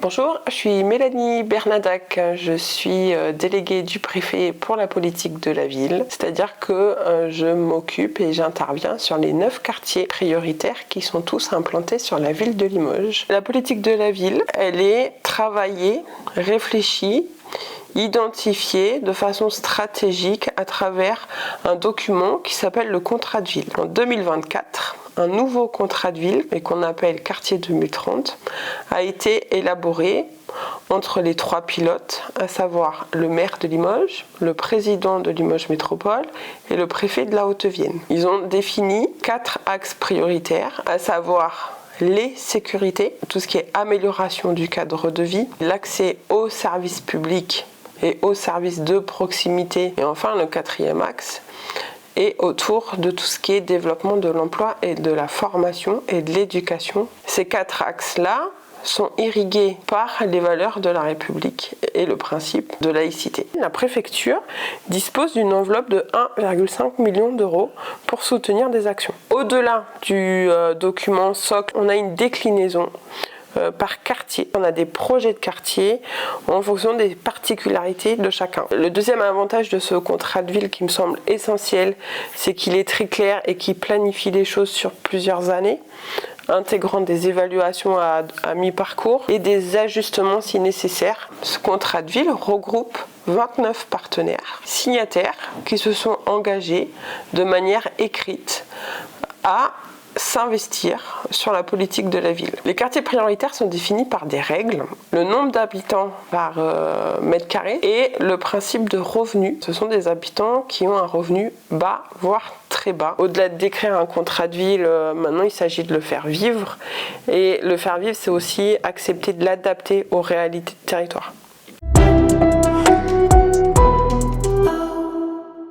Bonjour, je suis Mélanie Bernadac, je suis déléguée du préfet pour la politique de la ville, c'est-à-dire que je m'occupe et j'interviens sur les 9 quartiers prioritaires qui sont tous implantés sur la ville de Limoges. La politique de la ville, elle est travaillée, réfléchie, identifiée de façon stratégique à travers un document qui s'appelle le contrat de ville. En 2024, un nouveau contrat de ville, et qu'on appelle Quartier 2030, a été élaboré entre les 3 pilotes, à savoir le maire de Limoges, le président de Limoges Métropole et le préfet de la Haute-Vienne. Ils ont défini 4 axes prioritaires, à savoir les sécurités, tout ce qui est amélioration du cadre de vie, l'accès aux services publics et aux services de proximité, et enfin le 4e axe, et autour de tout ce qui est développement de l'emploi et de la formation et de l'éducation. Ces 4 axes-là sont irrigués par les valeurs de la République et le principe de laïcité. La préfecture dispose d'une enveloppe de 1,5 million d'euros pour soutenir des actions. Au-delà du document socle, on a une déclinaison par quartier. On a des projets de quartier en fonction des particularités de chacun. Le deuxième avantage de ce contrat de ville qui me semble essentiel, c'est qu'il est très clair et qu'il planifie les choses sur plusieurs années, intégrant des évaluations à mi-parcours et des ajustements si nécessaire. Ce contrat de ville regroupe 29 partenaires signataires qui se sont engagés de manière écrite à s'investir sur la politique de la ville. Les quartiers prioritaires sont définis par des règles, le nombre d'habitants par mètre carré et le principe de revenu. Ce sont des habitants qui ont un revenu bas, voire très bas. Au-delà de décrire un contrat de ville, maintenant il s'agit de le faire vivre. Et le faire vivre, c'est aussi accepter de l'adapter aux réalités du territoire.